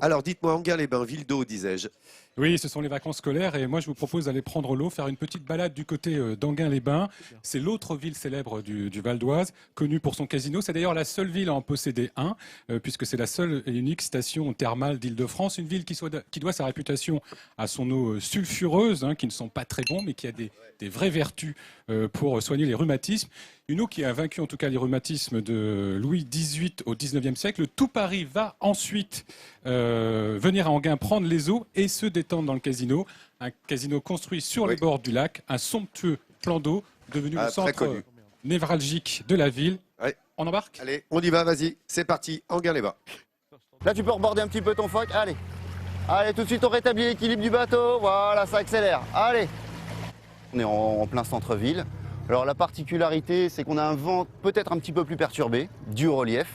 Alors dites-moi, Enghien-les-Bains, ville d'eau, disais-je. Oui, ce sont les vacances scolaires et moi je vous propose d'aller prendre l'eau, faire une petite balade du côté d'Enghien-les-Bains. C'est l'autre ville célèbre du Val d'Oise, connue pour son casino. C'est d'ailleurs la seule ville à en posséder un, puisque c'est la seule et unique station thermale d'Île-de-France. Une ville qui doit sa réputation à son eau sulfureuse, qui ne sont pas très bons, mais qui a des vraies vertus pour soigner les rhumatismes. Une eau qui a vaincu en tout cas les rhumatismes de Louis XVIII au XIXe siècle. Tout Paris va ensuite venir à Enghien prendre les eaux et se détendre dans le casino. Un casino construit sur les bords du lac, un somptueux plan d'eau devenu le centre névralgique de la ville. Ouais. On embarque? Allez, on y va, vas-y, c'est parti, Enghien-les-Bains. Là, tu peux reborder un petit peu ton phoque. Allez. Allez, tout de suite, on rétablit l'équilibre du bateau. Voilà, ça accélère. Allez. On est en plein centre-ville. Alors, la particularité, c'est qu'on a un vent peut-être un petit peu plus perturbé, dû au relief,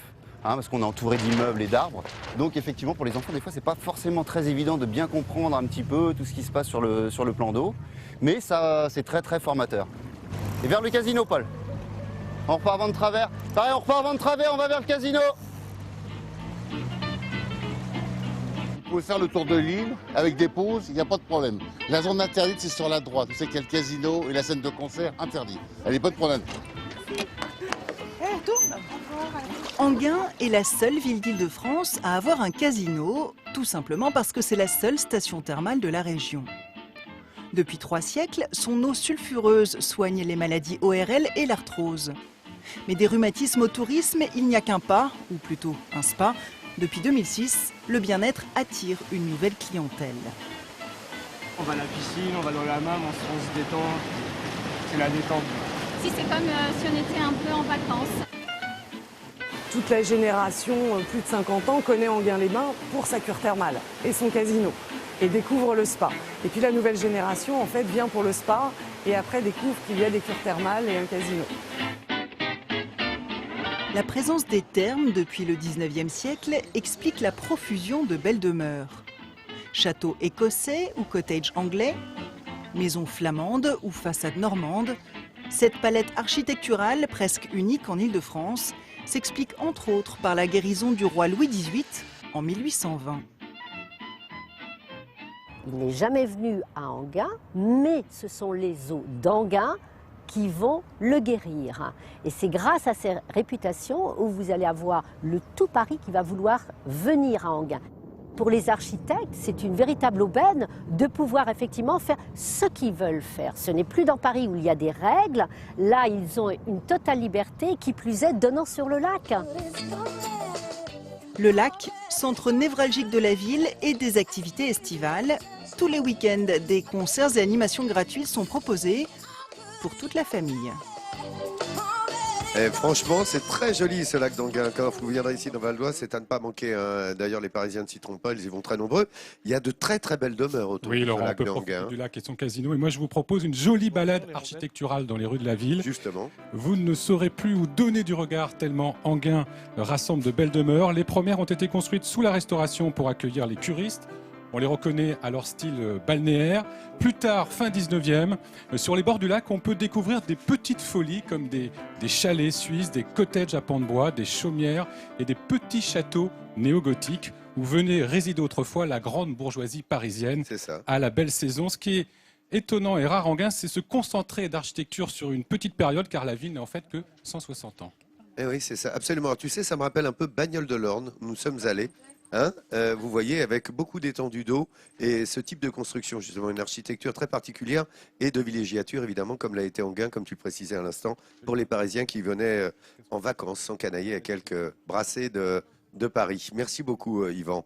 parce qu'on est entouré d'immeubles et d'arbres. Donc, effectivement, pour les enfants, des fois, c'est pas forcément très évident de bien comprendre un petit peu tout ce qui se passe sur le plan d'eau. Mais ça, c'est très, très formateur. Et vers le casino, Paul. On repart avant de travers. Pareil, on repart avant de travers, on va vers le casino. Vous pouvez faire le tour de l'île avec des pauses, il n'y a pas de problème. La zone interdite, c'est sur la droite. Vous savez qu'il y a le casino et la scène de concert interdite. Allez, pas de problème. Enghien est la seule ville d'Île-de-France à avoir un casino, tout simplement parce que c'est la seule station thermale de la région. Depuis 3 siècles, son eau sulfureuse soigne les maladies ORL et l'arthrose. Mais des rhumatismes au tourisme, il n'y a qu'un pas, ou plutôt un spa. Depuis 2006, le bien-être attire une nouvelle clientèle. On va à la piscine, on va dans la hammam, on se détend. C'est la détente. Si c'est comme si on était un peu en vacances. Toute la génération, plus de 50 ans, connaît Enghien-les-Bains pour sa cure thermale et son casino et découvre le spa. Et puis la nouvelle génération, en fait, vient pour le spa et après découvre qu'il y a des cures thermales et un casino. La présence des thermes depuis le 19e siècle explique la profusion de belles demeures. Châteaux écossais ou cottages anglais, maisons flamandes ou façades normandes, cette palette architecturale presque unique en Île-de-France s'explique entre autres par la guérison du roi Louis XVIII en 1820. Il n'est jamais venu à Enghien, mais ce sont les eaux d'Enghien qui vont le guérir. Et c'est grâce à ces réputations où vous allez avoir le tout Paris qui va vouloir venir à Enghien. Pour les architectes, c'est une véritable aubaine de pouvoir effectivement faire ce qu'ils veulent faire. Ce n'est plus dans Paris où il y a des règles. Là, ils ont une totale liberté, qui plus est donnant sur le lac. Le lac, centre névralgique de la ville et des activités estivales. Tous les week-ends, des concerts et animations gratuites sont proposés pour toute la famille. Et franchement, c'est très joli ce lac d'Enghien. Quand vous viendrez ici dans Val d'Oise, c'est à ne pas manquer. D'ailleurs, les Parisiens ne s'y trompent pas, ils y vont très nombreux. Il y a de très très belles demeures autour Oui, du Laurent, on lac peut d'Enghien. profiter du lac et son casino. Et moi, je vous propose une jolie balade architecturale dans les rues de la ville. Justement. Vous ne saurez plus où donner du regard tellement Enghien rassemble de belles demeures. Les premières ont été construites sous la Restauration pour accueillir les curistes. On les reconnaît à leur style balnéaire. Plus tard, fin 19e, sur les bords du lac, on peut découvrir des petites folies comme des chalets suisses, des cottages à pans de bois, des chaumières et des petits châteaux néo-gothiques où venait résider autrefois la grande bourgeoisie parisienne à la belle saison. Ce qui est étonnant et rare en Enghien, c'est se concentrer d'architecture sur une petite période car la ville n'a en fait que 160 ans. Eh oui, c'est ça, absolument. Tu sais, ça me rappelle un peu Bagnoles de l'Orne, où nous sommes allés. Vous voyez, avec beaucoup d'étendue d'eau et ce type de construction, justement, une architecture très particulière et de villégiature, évidemment, comme l'a été Enghien, comme tu le précisais à l'instant, pour les Parisiens qui venaient en vacances s'encanailler à quelques brassées de Paris. Merci beaucoup, Yvan.